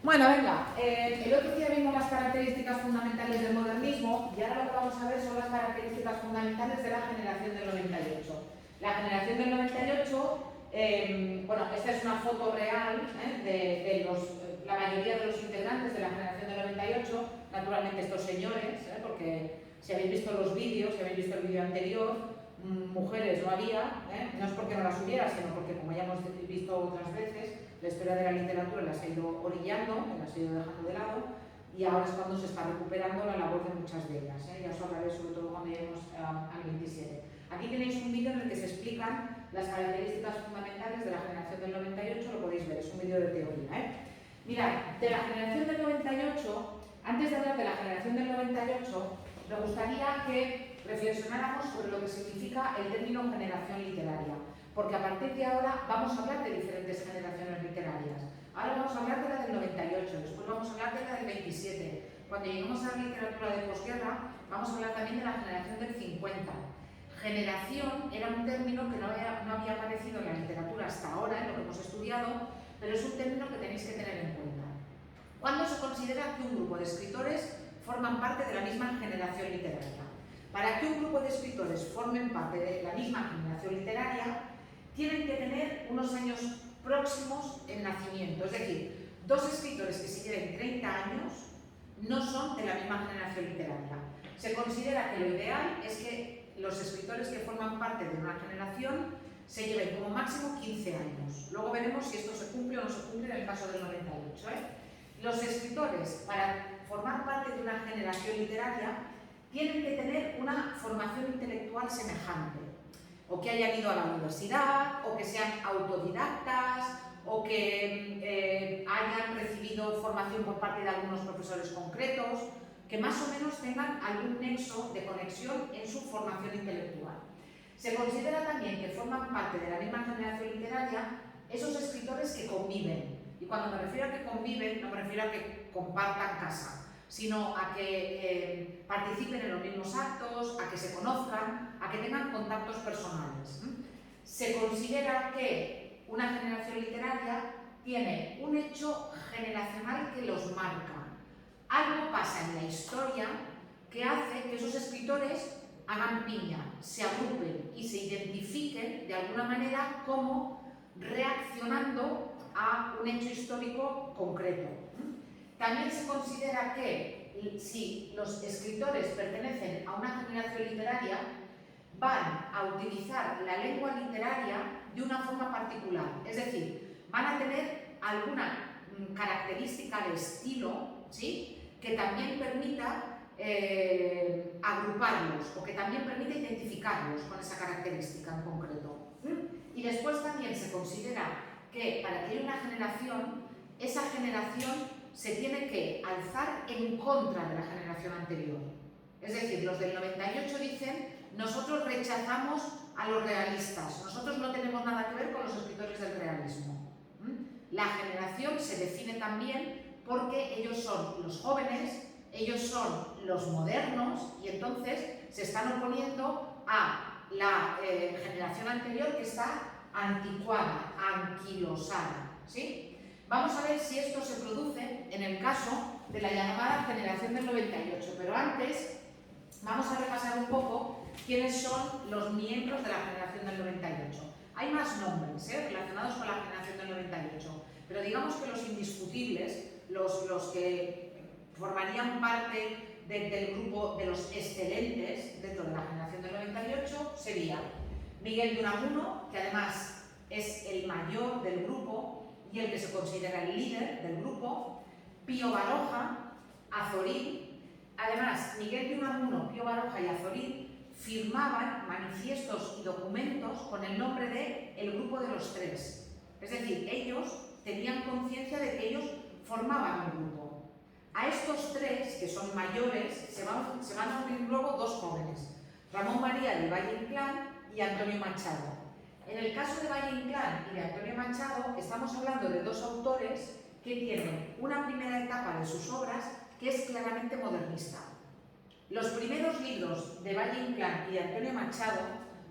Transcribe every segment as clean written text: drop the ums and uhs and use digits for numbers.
Bueno, venga, el otro día vimos las características fundamentales del modernismo y ahora lo que vamos a ver son las características fundamentales de la generación del 98. La generación del 98, bueno, esta es una foto real de la mayoría de los integrantes de la generación del 98, naturalmente estos señores, porque si habéis visto los vídeos, si habéis visto el vídeo anterior, mujeres no había, no es porque no las hubiera, sino porque, como ya hemos visto otras veces, la historia de la literatura las ha ido orillando, las ha ido dejando de lado, y ahora es cuando se está recuperando la labor de muchas de ellas. Ya os hablaré sobre todo cuando lleguemos al 27. Aquí tenéis un vídeo en el que se explican las características fundamentales de la generación del 98, lo podéis ver, es un vídeo de teoría. Mirad, de la generación del 98, antes de hablar de la generación del 98, me gustaría que reflexionáramos sobre lo que significa el término generación literaria, porque a partir de ahora vamos a hablar de diferentes generaciones literarias. Ahora vamos a hablar de la del 98, después vamos a hablar de la del 27. Cuando lleguemos a la literatura de posguerra, vamos a hablar también de la generación del 50. Generación era un término que no había aparecido en la literatura hasta ahora, en lo que hemos estudiado, pero es un término que tenéis que tener en cuenta. ¿Cuándo se considera que un grupo de escritores forman parte de la misma generación literaria? Para que un grupo de escritores formen parte de la misma generación literaria, tienen que tener unos años próximos en nacimiento. Es decir, dos escritores que si lleven 30 años no son de la misma generación literaria. Se considera que lo ideal es que los escritores que forman parte de una generación se lleven como máximo 15 años. Luego veremos si esto se cumple o no se cumple en el caso del 98. Los escritores, para formar parte de una generación literaria, tienen que tener una formación intelectual semejante, o que hayan ido a la universidad, o que sean autodidactas, o que hayan recibido formación por parte de algunos profesores concretos, que más o menos tengan algún nexo de conexión en su formación intelectual. Se considera también que forman parte de la misma generación literaria esos escritores que conviven. Y cuando me refiero a que conviven, no me refiero a que compartan casa, sino a que participen en los mismos actos, a que se conozcan, a que tengan contactos personales. Se considera que una generación literaria tiene un hecho generacional que los marca. Algo pasa en la historia que hace que esos escritores hagan piña, se agrupen y se identifiquen de alguna manera como reaccionando a un hecho histórico concreto. También se considera que si los escritores pertenecen a una generación literaria, van a utilizar la lengua literaria de una forma particular, es decir, van a tener alguna característica de estilo, ¿sí?, que también permita agruparlos o que también permite identificarlos con esa característica en concreto. Y después también se considera que para que haya una generación, esa generación se tiene que alzar en contra de la generación anterior. Es decir, los del 98 dicen: nosotros rechazamos a los realistas, nosotros no tenemos nada que ver con los escritores del realismo. La generación se define también porque ellos son los jóvenes, ellos son los modernos, y entonces se están oponiendo a la generación anterior, que está anticuada, anquilosada, ¿sí? Vamos a ver si esto se produce en el caso de la llamada generación del 98, pero antes vamos a repasar un poco quiénes son los miembros de la generación del 98. Hay más nombres relacionados con la generación del 98, pero digamos que los indiscutibles, los que formarían parte del grupo de los excelentes dentro de la generación del 98 serían Miguel de Unamuno, que además es el mayor del grupo y el que se considera el líder del grupo, Pío Baroja, Azorín. Además, Miguel de Unamuno, Pío Baroja y Azorín firmaban manifiestos y documentos con el nombre de el grupo de los tres. Es decir, ellos tenían conciencia de que ellos formaban un grupo. A estos tres, que son mayores, se van a unir luego dos jóvenes, Ramón María de Valle Inclán y Antonio Machado. En el caso de Valle Inclán y de Antonio Machado, estamos hablando de dos autores que tienen una primera etapa de sus obras que es claramente modernista. Los primeros libros de Valle Inclán y de Antonio Machado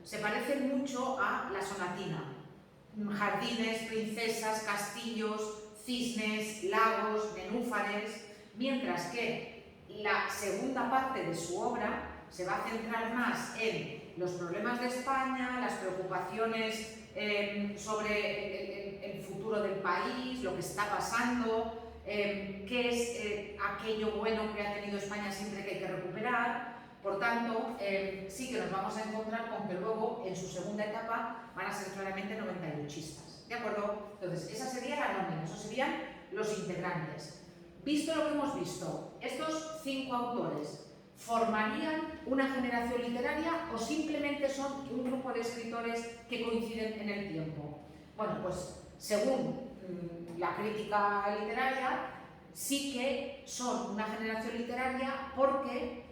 se parecen mucho a la sonatina. Jardines, princesas, castillos, cisnes, lagos, nenúfares, mientras que la segunda parte de su obra se va a centrar más en los problemas de España, las preocupaciones sobre el futuro del país, lo que está pasando, qué es aquello bueno que ha tenido España siempre que hay que recuperar. Por tanto, sí que nos vamos a encontrar con que luego, en su segunda etapa, van a ser claramente 98istas. ¿De acuerdo? Entonces, esa sería la nómina, esos serían los integrantes. Visto lo que hemos visto, estos 5 autores ¿formarían una generación literaria o simplemente son un grupo de escritores que coinciden en el tiempo? Bueno, pues según la crítica literaria, sí que son una generación literaria porque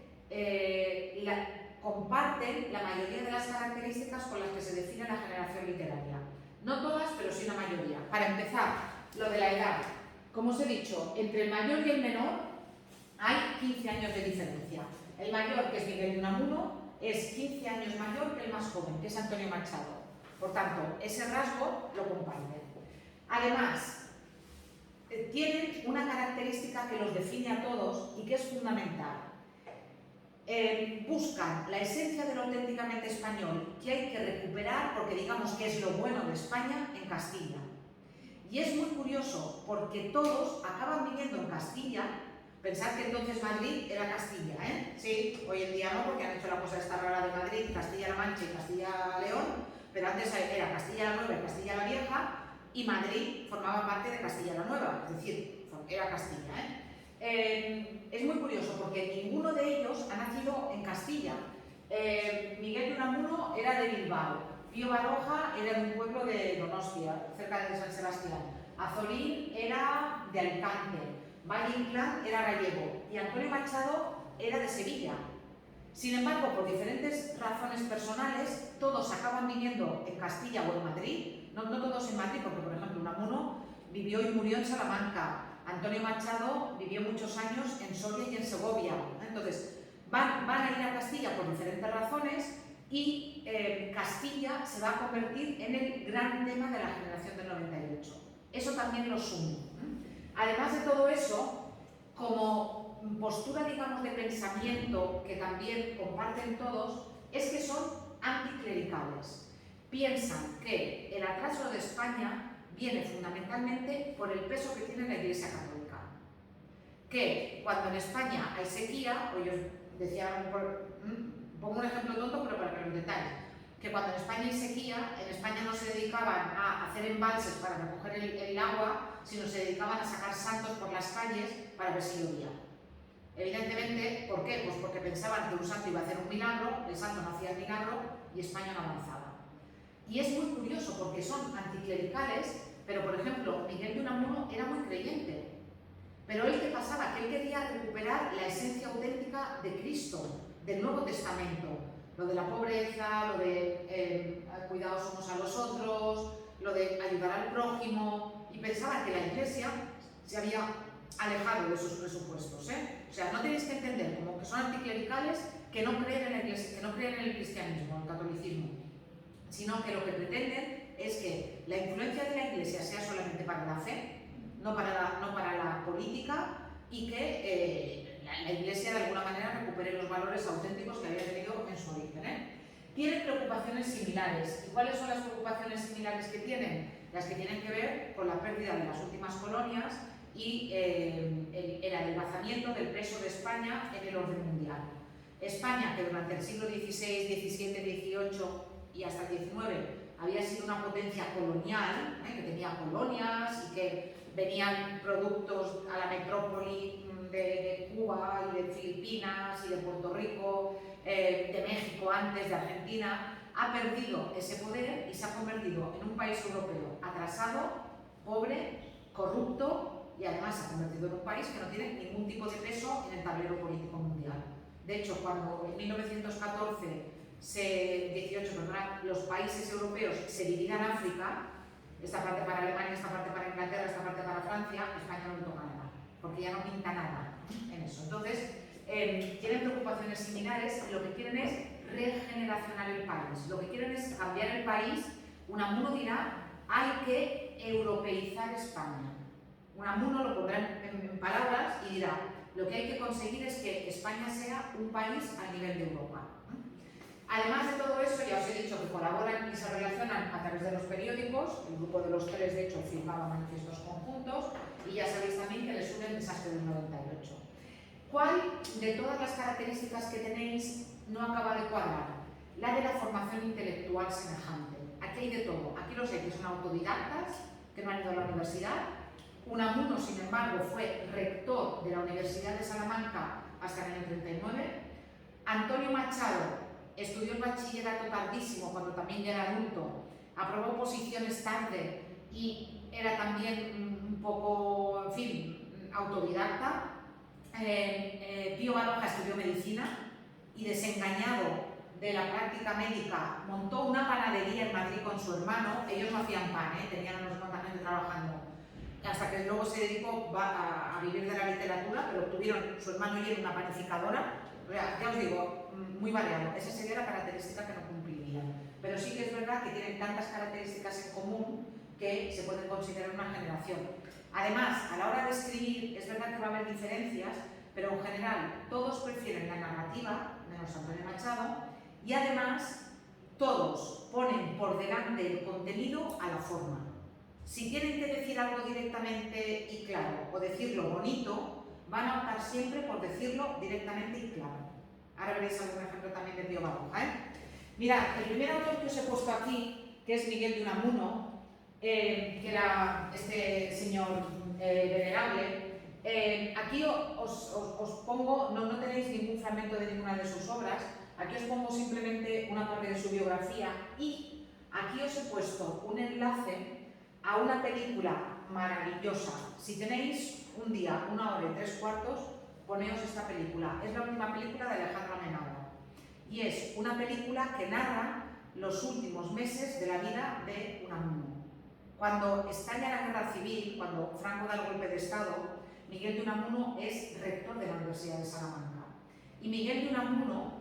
comparten la mayoría de las características con las que se define la generación literaria. No todas, pero sí la mayoría. Para empezar, lo de la edad. Como os he dicho, entre el mayor y el menor hay 15 años de diferencia. El mayor, que es Miguel de Unamuno, es 15 años mayor que el más joven, que es Antonio Machado. Por tanto, ese rasgo lo comparten. Además, tienen una característica que los define a todos y que es fundamental. Buscan la esencia de lo auténticamente español que hay que recuperar, porque digamos que es lo bueno de España, en Castilla. Y es muy curioso porque todos acaban viviendo en Castilla. Pensad que entonces Madrid era Castilla, ¿eh? Sí, hoy en día no, porque han hecho la cosa esta rara de Madrid, Castilla-La Mancha y Castilla-León, pero antes era Castilla la Nueva y Castilla la Vieja, y Madrid formaba parte de Castilla la Nueva, es decir, era Castilla, ¿eh? Es muy curioso porque ninguno de ellos ha nacido en Castilla. Miguel de Unamuno era de Bilbao, Pío Baroja era de un pueblo de Donostia, cerca de San Sebastián, Azorín era de Alicante, Valle Inclán era gallego y Antonio Machado era de Sevilla. Sin embargo, por diferentes razones personales, todos acaban viviendo en Castilla o en Madrid, no todos en Madrid, porque por ejemplo Unamuno vivió y murió en Salamanca, Antonio Machado vivió muchos años en Soria y en Segovia. Entonces, van a ir a Castilla por diferentes razones y Castilla se va a convertir en el gran tema de la generación del 98. Eso también los une. Además de todo eso, como postura, digamos, de pensamiento que también comparten todos, es que son anticlericales. Piensan que el atraso de España viene fundamentalmente por el peso que tiene la Iglesia Católica. Que cuando en España hay sequía, o yo decía, pongo un ejemplo tonto, pero para que lo entendáis, que cuando en España hay sequía, en España no se dedicaban a hacer embalses para recoger el agua, sino se dedicaban a sacar santos por las calles para ver si llovía. Evidentemente, ¿por qué? Pues porque pensaban que un santo iba a hacer un milagro, el santo no hacía el milagro y España no avanzaba. Y es muy curioso porque son anticlericales, pero por ejemplo, Miguel de Unamuno era muy creyente. Pero él, ¿qué pasaba? Que él quería recuperar la esencia auténtica de Cristo, del Nuevo Testamento. Lo de la pobreza, lo de cuidados unos a los otros, lo de ayudar al prójimo, y pensaba que la Iglesia se había alejado de esos presupuestos, ¿eh? O sea, no tenéis que entender como que son anticlericales que no creen en la Iglesia, que no creen en el cristianismo, en el catolicismo, sino que lo que pretenden es que la influencia de la Iglesia sea solamente para la fe, no para la política, y que la Iglesia de alguna manera recupere los valores auténticos que había tenido en su origen, ¿eh? Tienen preocupaciones similares. ¿Y cuáles son las preocupaciones similares que tienen? Las que tienen que ver con la pérdida de las últimas colonias y el adelgazamiento del peso de España en el orden mundial. España, que durante el siglo XVI, XVII, XVIII y hasta el XIX había sido una potencia colonial, que tenía colonias y que venían productos a la metrópoli de Cuba y de Filipinas y de Puerto Rico, de México antes, de Argentina, ha perdido ese poder y se ha convertido en un país europeo atrasado, pobre, corrupto y además se ha convertido en un país que no tiene ningún tipo de peso en el tablero político mundial. De hecho, cuando en 1914 los países europeos se dividan África, esta parte para Alemania, esta parte para Inglaterra, esta parte para Francia, España no le toca nada, porque ya no pinta nada en eso. Entonces, tienen preocupaciones similares y lo que quieren es regeneracionar el país, lo que quieren es cambiar el país. Unamuno dirá, hay que europeizar España. Unamuno lo pondrá en palabras y dirá: lo que hay que conseguir es que España sea un país al nivel de Europa. Además de todo eso, ya os he dicho que colaboran y se relacionan a través de los periódicos. El grupo de los tres, de hecho, firmaba manifiestos conjuntos, y ya sabéis también que les une el desastre del 98. ¿Cuál de todas las características que tenéis no acaba de cuadrar? La de la formación intelectual semejante. Aquí hay de todo. Aquí los hay que son autodidactas, que no han ido a la universidad. Unamuno, sin embargo, fue rector de la Universidad de Salamanca hasta el año 39. Antonio Machado estudió el bachillerato tardísimo, cuando también ya era adulto, aprobó oposiciones tarde y era también un poco, en fin, autodidacta. Pío Baroja estudió medicina y, desengañado de la práctica médica, montó una panadería en Madrid con su hermano. Ellos no hacían pan, tenían unos cuantos años trabajando, hasta que luego se dedicó a vivir de la literatura, pero tuvieron, su hermano y él, una panificadora. Ya os digo, muy variado. Esa sería la característica que no cumplirían. Pero sí que es verdad que tienen tantas características en común que se pueden considerar una generación. Además, a la hora de escribir, es verdad que va a haber diferencias, pero en general todos prefieren la narrativa, menos Antonio Machado, y además todos ponen por delante el contenido a la forma. Si tienen que decir algo directamente y claro, o decirlo bonito, van a optar siempre por decirlo directamente y claro. Ahora veréis algún ejemplo también de Pío Baroja. Mirad, el primer autor que os he puesto aquí, que es Miguel de Unamuno, que era este señor venerable. Aquí os pongo, no tenéis ningún fragmento de ninguna de sus obras, aquí os pongo simplemente una parte de su biografía, y aquí os he puesto un enlace a una película maravillosa. Si tenéis un día, 1 hora y 3/4, poneos esta película. Es la última película de Alejandro Amenábar y es una película que narra los últimos meses de la vida de Unamuno. Cuando estalla la guerra civil, cuando Franco da el golpe de Estado, Miguel de Unamuno es rector de la Universidad de Salamanca. Y Miguel de Unamuno,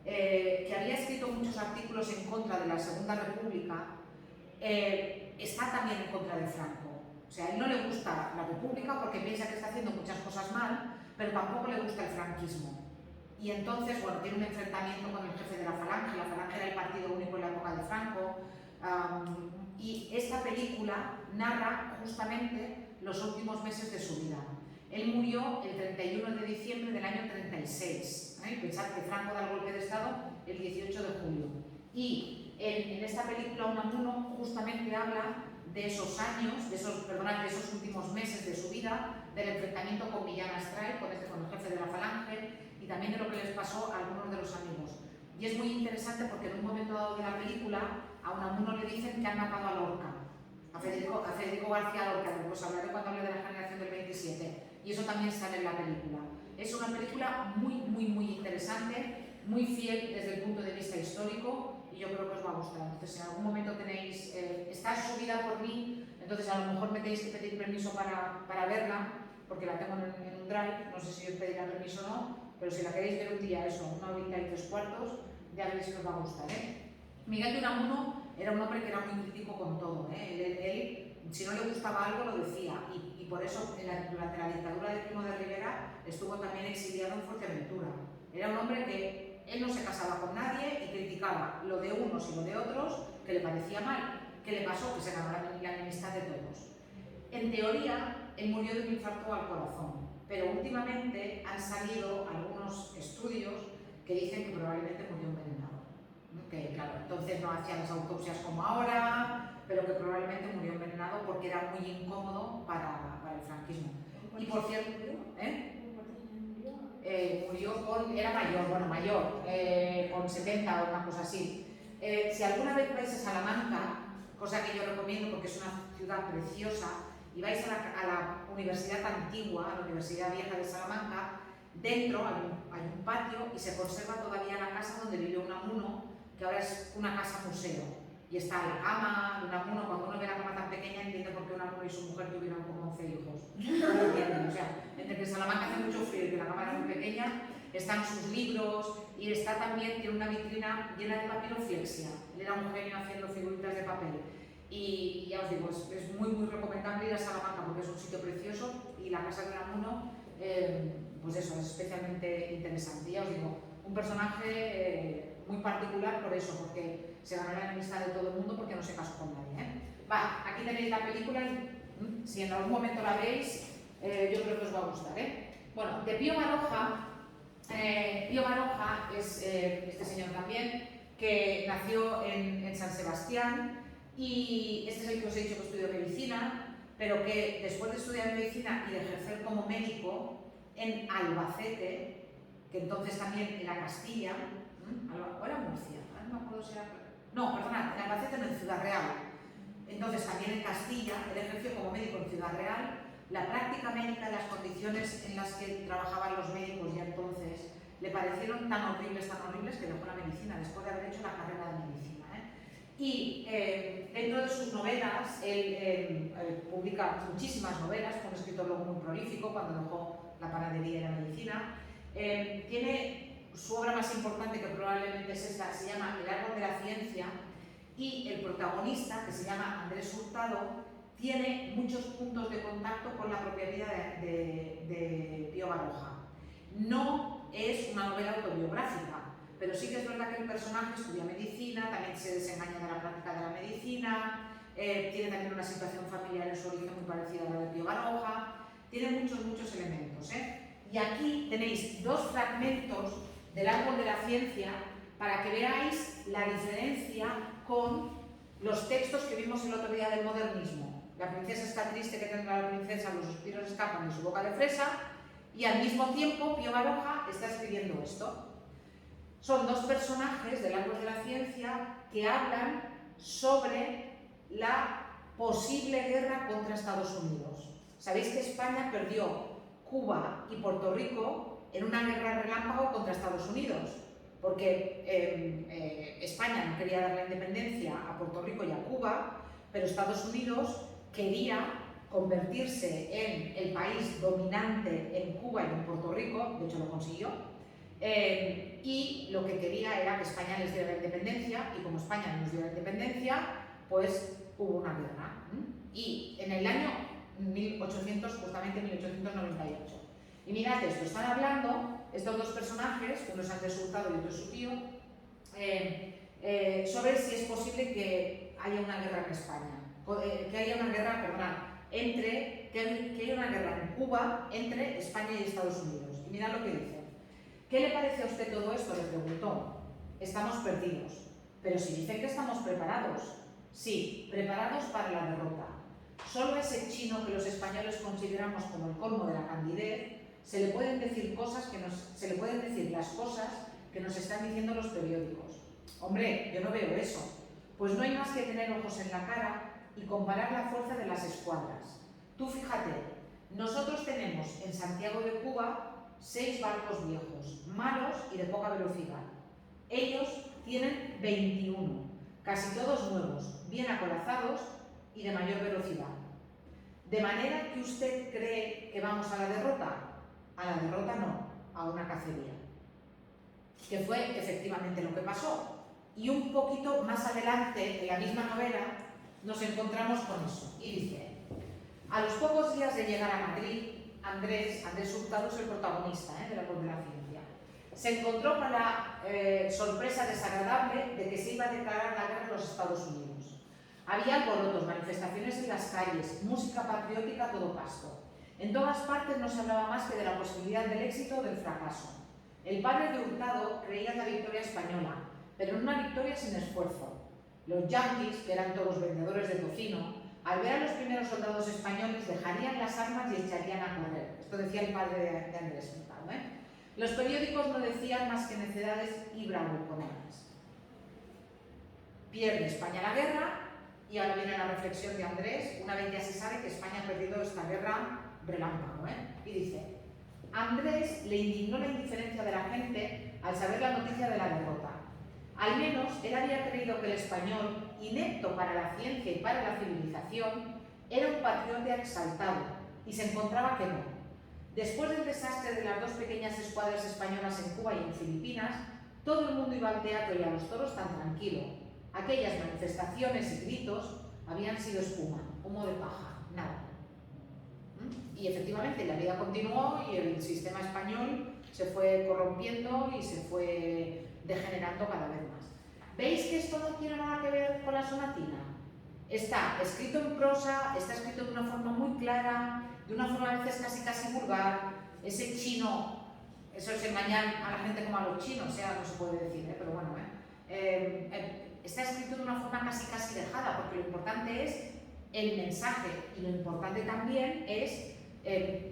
que había escrito muchos artículos en contra de la Segunda República, está también en contra de Franco. O sea, a él no le gusta la República porque piensa que está haciendo muchas cosas mal, pero tampoco le gusta el franquismo. Y entonces, bueno, tiene un enfrentamiento con el jefe de la Falange. La Falange era el partido único en la época de Franco. Y esta película narra justamente los últimos meses de su vida. Él murió el 31 de diciembre del año 36. Pensad que Franco da el golpe de Estado el 18 de julio. Y en esta película Unamuno justamente habla de esos años, de esos últimos meses de su vida, del enfrentamiento con Millán Astray, con el jefe de la Falange, y también de lo que les pasó a algunos de los amigos. Y es muy interesante porque en un momento dado de la película a Unamuno le dicen que han matado a Lorca, a Federico García Lorca. Pues hablaré cuando hable de la generación del 27, y eso también sale en la película. Es una película muy interesante, muy fiel desde el punto de vista histórico, y yo creo que os va a gustar. Entonces, si en algún momento tenéis, está subida por mí, entonces a lo mejor me tenéis que pedir permiso para verla, porque la tengo en un drive. No sé si os pedirá permiso o no, pero si la queréis ver un día, eso, 1 horita y 3/4, ya veréis que os va a gustar. Miguel de Unamuno era un hombre que era muy crítico con todo. Él, si no le gustaba algo, lo decía, y por eso durante la dictadura de Primo de Rivera estuvo también exiliado en Fuerteventura. Era un hombre que él no se casaba con nadie y criticaba lo de unos y lo de otros, que le parecía mal. ¿Qué le pasó? Que se ganó la enemistad de todos. En teoría, él murió de un infarto al corazón, pero últimamente han salido algunos estudios que dicen que probablemente murió envenenado. Que claro, entonces no hacían las autopsias como ahora, pero que probablemente murió envenenado porque era muy incómodo para el franquismo. Y por cierto, era mayor, con 70 o una cosa así. Si alguna vez vais a Salamanca, cosa que yo recomiendo porque es una ciudad preciosa, y vais a la Universidad Antigua, a la Universidad Vieja de Salamanca, dentro hay un patio y se conserva todavía la casa donde vivió Unamuno, que ahora es una casa museo. Y está la cama de Unamuno. Cuando uno ve la cama tan pequeña, entiende por qué Unamuno y su mujer tuvieron como 11 hijos. No lo entienden. O sea, entre que Salamanca hace mucho frío y que la cama era muy pequeña, están sus libros, y está también, tiene una vitrina llena de papiroflexia. Él era un genio haciendo figuritas de papel. Y ya os digo, es muy recomendable ir a Salamanca porque es un sitio precioso y la Casa de Unamuno, pues eso, es especialmente interesante. Ya os digo, un personaje muy particular por eso, porque se ganó la enemistad de todo el mundo porque no se casó con nadie. Va, aquí tenéis la película y si en algún momento la veis, yo creo que os va a gustar. Bueno, de Pío Baroja es este señor también, que nació en San Sebastián, y este es el que os he dicho que estudió medicina, pero que después de estudiar medicina y de ejercer como médico en Albacete, que entonces también era Castilla, o era Murcia, no me acuerdo si era... No, perdonad, en Albacete no, en Ciudad Real. Entonces también en Castilla, él ejerció como médico en Ciudad Real. La práctica médica y las condiciones en las que trabajaban los médicos ya entonces le parecieron tan horribles que dejó la medicina después de haber hecho la carrera de medicina. Y dentro de sus novelas, él publica muchísimas novelas, fue un escritor luego muy prolífico cuando dejó la panadería y la medicina. Tiene su obra más importante, que probablemente es esta, se llama El árbol de la ciencia, y el protagonista, que se llama Andrés Hurtado, tiene muchos puntos de contacto con la propia vida de Pío Baroja. No es una novela autobiográfica, pero sí que es verdad que el personaje estudia medicina, también se desengaña de la práctica de la medicina, tiene también una situación familiar en su origen muy parecida a la de Pío Baroja, tiene muchos elementos. Y aquí tenéis dos fragmentos del árbol de la ciencia para que veáis la diferencia con los textos que vimos el otro día del modernismo. La princesa está triste, que tendrá la princesa, los suspiros escapan de su boca de fresa, y al mismo tiempo Pío Baroja está escribiendo esto. Son dos personajes del árbol de la ciencia que hablan sobre la posible guerra contra Estados Unidos. Sabéis que España perdió Cuba y Puerto Rico en una guerra relámpago contra Estados Unidos, porque España no quería dar la independencia a Puerto Rico y a Cuba, pero Estados Unidos quería convertirse en el país dominante en Cuba y en Puerto Rico, de hecho lo consiguió, y lo que quería era que España les diera la independencia, y como España nos dio la independencia, pues hubo una guerra. Y en el año 1898. Y mirad esto, están hablando estos dos personajes, uno es Andrés Hurtado y otro es su tío, sobre si es posible que haya una guerra en España, que haya una guerra, que haya una guerra en Cuba entre España y Estados Unidos. Y mirad lo que dice. ¿Qué le parece a usted todo esto?, le preguntó. Estamos perdidos. Pero si dice que estamos preparados. Sí, preparados para la derrota. Solo a ese chino que los españoles consideramos como el colmo de la candidez, se le pueden decir las cosas que nos están diciendo los periódicos. Hombre, yo no veo eso. Pues no hay más que tener ojos en la cara y comparar la fuerza de las escuadras. Tú fíjate, nosotros tenemos en Santiago de Cuba 6 barcos viejos, malos y de poca velocidad. Ellos tienen 21, casi todos nuevos, bien acorazados y de mayor velocidad. ¿De manera que usted cree que vamos a la derrota? A la derrota no, a una cacería. Que fue efectivamente lo que pasó. Y un poquito más adelante, en la misma novela, nos encontramos con eso. Y dice, a los pocos días de llegar a Madrid, Andrés Hurtado es el protagonista de la Árbol de la Ciencia. Se encontró con la sorpresa desagradable de que se iba a declarar la guerra a los Estados Unidos. Había alborotos, manifestaciones en las calles, música patriótica a todo pasto. En todas partes no se hablaba más que de la posibilidad del éxito o del fracaso. El padre de Hurtado creía en la victoria española, pero en una victoria sin esfuerzo. Los yanquis, que eran todos vendedores de tocino, al ver a los primeros soldados españoles dejarían las armas y echarían a correr. Esto decía el padre de Andrés Hurtado. Los periódicos no decían más que necedades y bravuconadas. Pierde España la guerra, y ahora viene la reflexión de Andrés, una vez ya se sabe que España ha perdido esta guerra relámpago. Y dice, Andrés le indignó la indiferencia de la gente al saber la noticia de la derrota. Al menos él había creído que el español, inepto para la ciencia y para la civilización, era un patriota exaltado, y se encontraba que no. Después del desastre de las 2 pequeñas escuadras españolas en Cuba y en Filipinas, todo el mundo iba al teatro y a los toros tan tranquilo. Aquellas manifestaciones y gritos habían sido espuma, humo de paja, nada. Y efectivamente la vida continuó y el sistema español se fue corrompiendo y se fue degenerando cada vez más. ¿Veis que esto no tiene nada que ver con la sonatina? Está escrito en prosa, está escrito de una forma muy clara, de una forma a veces casi vulgar. Ese chino, eso es engañar a la gente como a los chinos, o sea, no se puede decir, pero bueno, está escrito de una forma casi dejada, porque lo importante es el mensaje y lo importante también es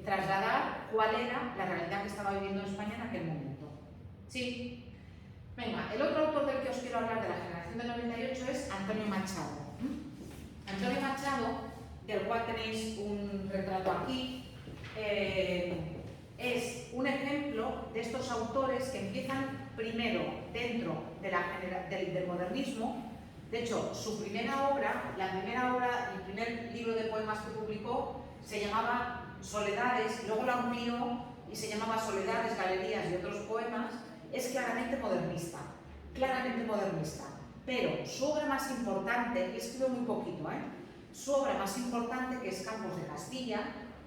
trasladar cuál era la realidad que estaba viviendo España en aquel momento. ¿Sí? Venga, el otro autor del que os quiero hablar de la generación del 98 es Antonio Machado. Antonio Machado, del cual tenéis un retrato aquí, es un ejemplo de estos autores que empiezan primero dentro del modernismo. De hecho, su primera obra, el primer libro de poemas que publicó se llamaba Soledades, luego lo amplió y se llamaba Soledades, Galerías y otros poemas. Es claramente modernista, pero su obra más importante, y escribió muy poquito, su obra más importante, que es Campos de Castilla,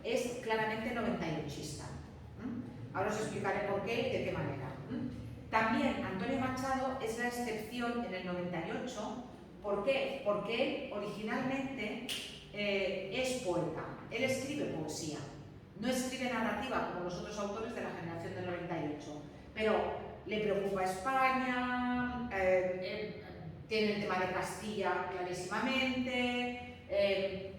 es claramente 98ista. Ahora os explicaré por qué y de qué manera. También Antonio Machado es la excepción en el 98. ¿Por qué? Porque él originalmente es poeta, él escribe poesía, no escribe narrativa como los otros autores de la generación del 98, pero le preocupa España, tiene el tema de Castilla clarísimamente,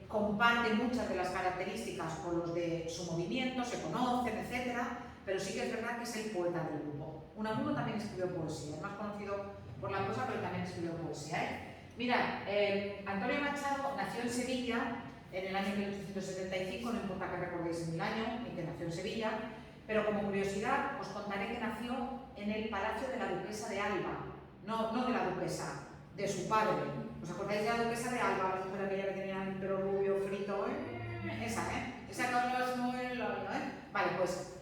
comparte muchas de las características con los de su movimiento, se conocen, etc. Pero sí que es verdad que es el poeta del grupo. Unamuno también escribió poesía, es más conocido por la prosa, pero también escribió poesía. Mirad, Antonio Machado nació en Sevilla en el año 1875, no importa que recordéis el año, ni que nació en Sevilla, pero como curiosidad os contaré que nació en el palacio de la duquesa de Alba, no de la duquesa, de su padre. ¿Os acordáis de la duquesa de Alba, la mujer aquella que tenía el pelo rubio, frito? Esa que os mueve el labio, Vale, pues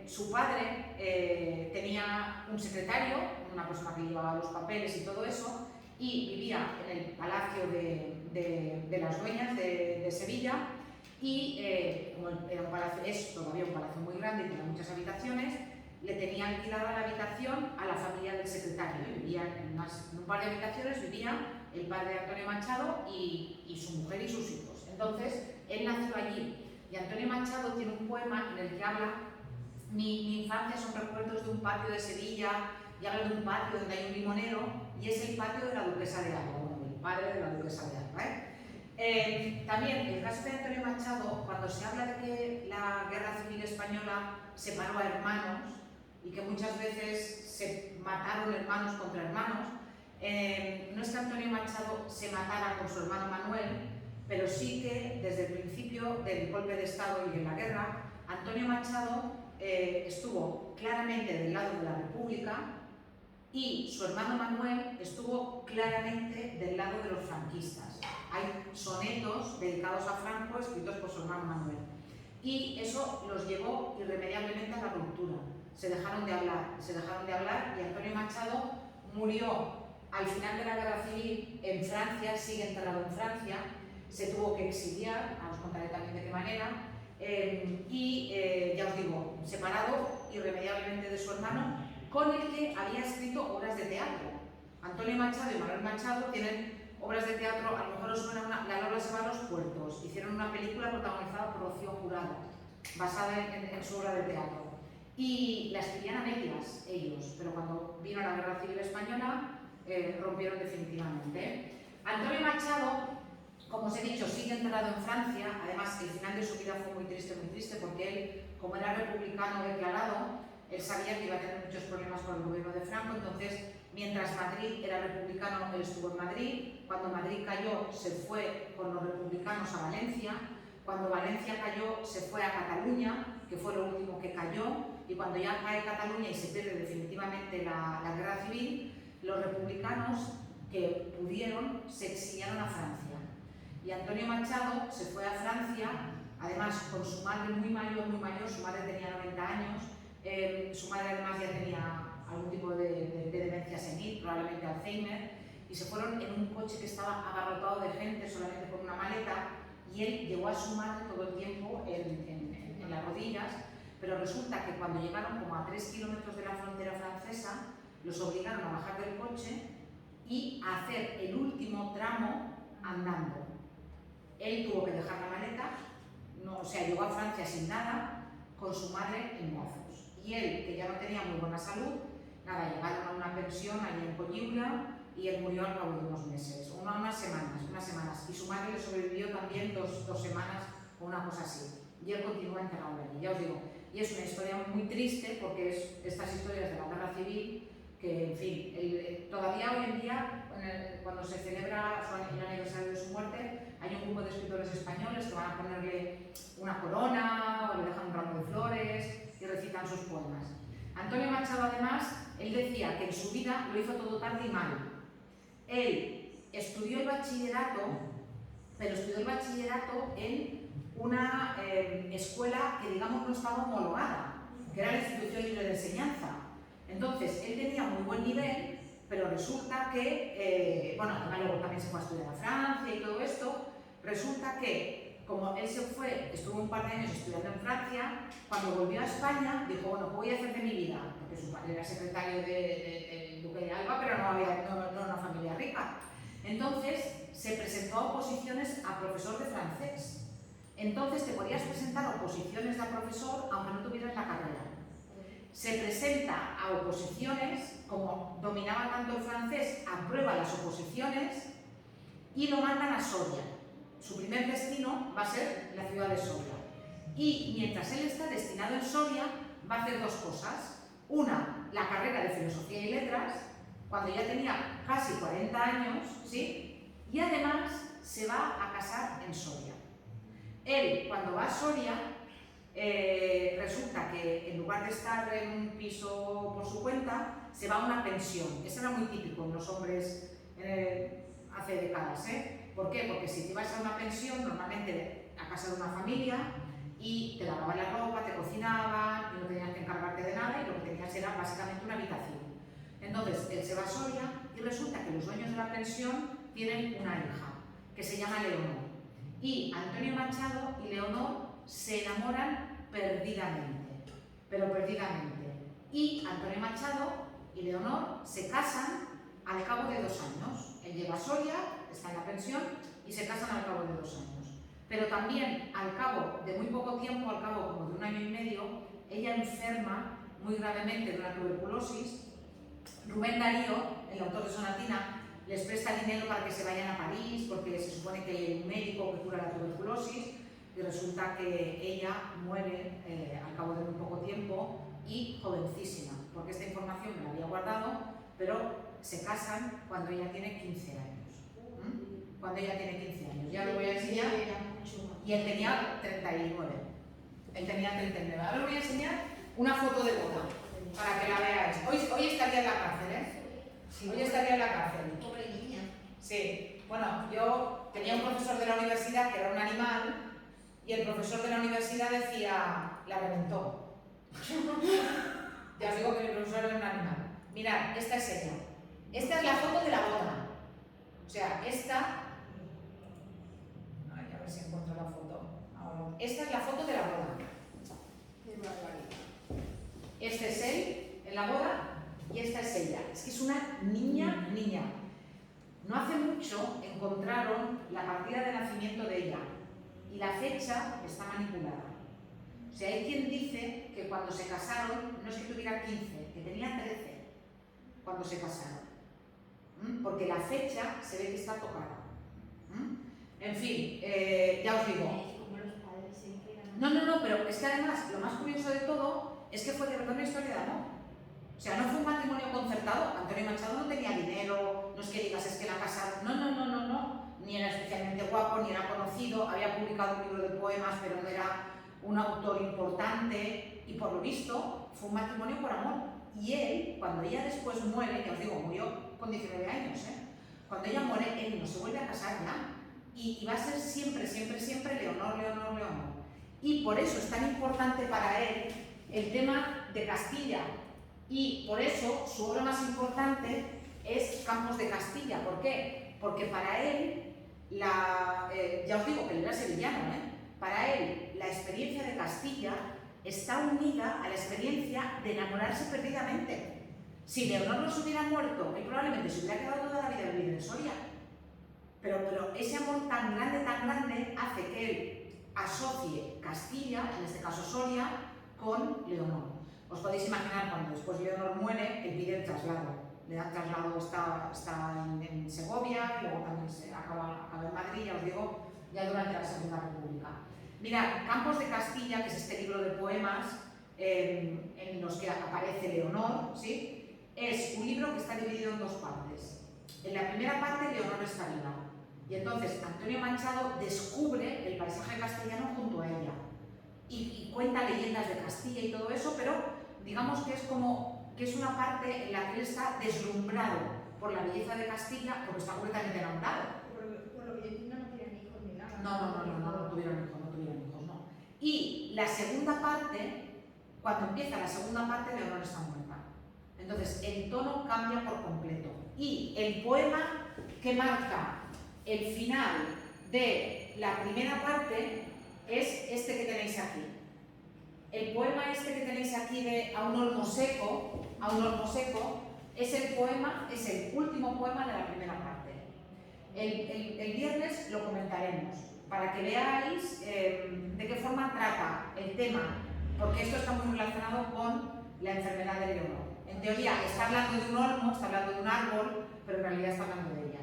su padre tenía un secretario, una persona que llevaba los papeles y todo eso, y vivía en el palacio de las dueñas de Sevilla. Y como era un palacio, es todavía un palacio muy grande y tiene muchas habitaciones, le tenía alquilada la habitación a la familia del secretario. Vivían en un par de habitaciones, vivía el padre de Antonio Machado y su mujer y sus hijos. Entonces, él nació allí. Y Antonio Machado tiene un poema en el que habla: mi infancia son recuerdos de un patio de Sevilla, y habla de un patio donde hay un limonero, y es el patio de la duquesa de Alba, bueno, el padre de la duquesa de Alba. También el caso de Antonio Machado, cuando se habla de que la guerra civil española separó a hermanos y que muchas veces se mataron hermanos contra hermanos, no es que Antonio Machado se matara con su hermano Manuel, pero sí que desde el principio del golpe de Estado y en la guerra, Antonio Machado estuvo claramente del lado de la República y su hermano Manuel estuvo claramente del lado de los franquistas. Hay sonetos dedicados a Franco escritos por su hermano Manuel. Y eso los llevó irremediablemente a la ruptura. Se dejaron de hablar y Antonio Machado murió al final de la guerra civil en Francia, sigue enterrado en Francia, se tuvo que exiliar, os contaré también de qué manera, ya os digo, separado irremediablemente de su hermano, con el que había escrito obras de teatro. Antonio Machado y Manuel Machado tienen obras de teatro, a lo mejor os suena La Lola se va a los puertos. Hicieron una película protagonizada por Rocío Jurado, basada en su obra de teatro. Y la escribían a medias ellos, pero cuando vino la Guerra Civil Española, rompieron definitivamente. Antonio Machado, como os he dicho, sigue enterrado en Francia. Además, el final de su vida fue muy triste, porque él, como era republicano declarado, él sabía que iba a tener muchos problemas con el gobierno de Franco. Entonces, mientras Madrid era republicano, él estuvo en Madrid. Cuando Madrid cayó, se fue con los republicanos a Valencia. Cuando Valencia cayó, se fue a Cataluña, que fue lo último que cayó. Y cuando ya cae Cataluña y se pierde definitivamente la guerra civil, los republicanos que pudieron se exiliaron a Francia. Y Antonio Machado se fue a Francia, además con su madre muy mayor, su madre tenía 90 años, su madre además ya tenía algún tipo de demencia senil, probablemente Alzheimer, y se fueron en un coche que estaba abarrotado de gente solamente con una maleta, y él llevó a su madre todo el tiempo en las rodillas, pero resulta que cuando llegaron como a 3 kilómetros de la frontera francesa, los obligaron a bajar del coche y a hacer el último tramo andando. Él tuvo que dejar la maleta, no, o sea, llegó a Francia sin nada, con su madre en brazos. Y él, que ya no tenía muy buena salud, nada, llegaron a una pensión allí en Coyula y él murió al cabo de unos meses, unas semanas. Y su madre le sobrevivió también dos semanas o una cosa así. Y él continúa enterrado allí, ya os digo. Y es una historia muy triste porque es estas historias de la guerra civil que, en fin, todavía hoy en día, cuando se celebra el aniversario de su muerte, hay un grupo de escritores españoles que van a ponerle una corona o le dejan un ramo de flores y recitan sus poemas. Antonio Machado, además, él decía que en su vida lo hizo todo tarde y mal. Él estudió el bachillerato, pero estudió el bachillerato en una escuela que, digamos, no estaba homologada, que era la Institución Libre de Enseñanza. Entonces, él tenía muy buen nivel, pero resulta que, bueno, además luego también se fue a estudiar a Francia y todo esto, resulta que, como él se fue, estuvo un par de años estudiando en Francia, cuando volvió a España, dijo, bueno, ¿qué voy a hacer de mi vida? Porque su padre era secretario del duque de Alba, pero no una familia rica. Entonces, se presentó a oposiciones a profesor de francés. Entonces, te podías presentar a oposiciones de profesor, aunque no tuvieras la carrera. Se presenta a oposiciones, como dominaba tanto el francés, aprueba las oposiciones y lo mandan a Soria. Su primer destino va a ser la ciudad de Soria. Y mientras él está destinado en Soria, va a hacer dos cosas. Una, la carrera de Filosofía y Letras, cuando ya tenía casi 40 años, ¿sí? Y además se va a casar en Soria. Él, cuando va a Soria, resulta que en lugar de estar en un piso por su cuenta, se va a una pensión. Eso era muy típico en los hombres hace décadas, ¿eh? ¿Por qué? Porque si te ibas a una pensión, normalmente a casa de una familia, y te lavaban la ropa, te cocinaban, y no tenías que encargarte de nada, y lo que tenías era básicamente una habitación. Entonces, él se va a Soria y resulta que los dueños de la pensión tienen una hija, que se llama Leonor. Y Antonio Machado y Leonor se enamoran perdidamente, pero perdidamente. Y Antonio Machado y Leonor se casan al cabo de 2 años. Él llega a Soria, está en la pensión, y se casan al cabo de 2 años. Pero también al cabo de muy poco tiempo, al cabo como de 1 año y medio, ella enferma muy gravemente de una tuberculosis. Rubén Darío, el autor de Sonatina, les presta dinero para que se vayan a París, porque se supone que hay un médico que cura la tuberculosis, y resulta que ella muere al cabo de muy poco tiempo y jovencísima, porque esta información me la había guardado, pero se casan cuando ella tiene 15 años. Cuando ella tiene 15 años, ya lo voy a enseñar. Y él tenía 39. Él tenía 39. Ahora os voy a enseñar una foto de boda, para que la veáis. Hoy estaría en la cárcel, ¿eh? Hoy estaría en la cárcel. Pobre niña. Sí. Bueno, yo tenía un profesor de la universidad que era un animal, y el profesor de la universidad decía, la reventó. Ya os digo que mi profesor era un animal. Mirad, esta es ella. Esta es la foto de la boda. O sea, esta... Ay, a ver si encuentro la foto. Ahora. Esta es la foto de la boda. Este es él en la boda y esta es ella. Es que es una niña. No hace mucho encontraron la partida de nacimiento de ella y la fecha está manipulada. O sea, hay quien dice que cuando se casaron no es que tuviera 15, que tenía 13 cuando se casaron. Porque la fecha se ve que está tocada. En fin, ya os digo. No, pero es que además lo más curioso de todo es que fue de verdad una historia de amor. O sea, no fue un matrimonio concertado. Antonio Machado no tenía dinero, no es que digas es que la casaron. No. Ni era especialmente guapo, ni era conocido, había publicado un libro de poemas, pero no era un autor importante, y por lo visto fue un matrimonio por amor. Y él, cuando ella después muere, ya os digo, murió con 19 años, cuando ella muere, él no se vuelve a casar ya, y va a ser siempre Leonor. Y por eso es tan importante para él el tema de Castilla, y por eso su obra más importante es Campos de Castilla. ¿Por qué? Porque para él, ya os digo que él era sevillano, para él la experiencia de Castilla está unida a la experiencia de enamorarse perdidamente. Si Leonor no se hubiera muerto, él probablemente se hubiera quedado toda la vida viviendo en Soria. Pero ese amor tan grande hace que él asocie Castilla, en este caso Soria, con Leonor. Os podéis imaginar cuando después Leonor muere, él pide el traslado. Le dan traslado, está en Segovia, y luego también acaba en Madrid, ya os digo, ya durante la Segunda República. Mirad, Campos de Castilla, que es este libro de poemas en los que aparece Leonor, ¿sí? Es un libro que está dividido en dos partes. En la primera parte, Leonor está viva. Y entonces Antonio Machado descubre el paisaje castellano junto a ella. Y cuenta leyendas de Castilla y todo eso, pero digamos que es una parte en la que él está deslumbrado por la belleza de Castilla, porque está completamente enamorado. Por lo que yo entiendo, no tienen hijos ni nada. No tuvieron hijos, no. Y la segunda parte, cuando empieza la segunda parte, Leonor está muerta. Entonces, el tono cambia por completo. Y el poema que marca el final de la primera parte es este que tenéis aquí. El poema este que tenéis aquí de A un olmo seco, es el último poema de la primera parte. El viernes lo comentaremos, para que veáis de qué forma trata el tema, porque esto está muy relacionado con la enfermedad de Leonor. En teoría está hablando de un olmo, está hablando de un árbol, pero en realidad está hablando de ella.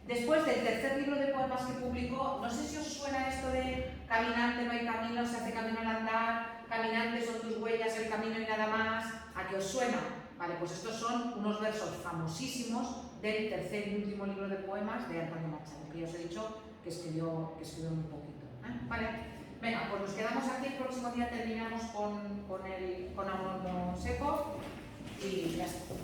Después del tercer libro de poemas que publicó, no sé si os suena esto de caminante no hay camino, se hace camino al andar, caminantes son tus huellas, el camino y nada más. ¿A qué os suena? Vale, pues estos son unos versos famosísimos del tercer y último libro de poemas de Antonio Machado, que ya os he dicho que escribió muy poquito. Vale, venga, pues nos quedamos aquí, el próximo día terminamos con A un olmo seco y ya está.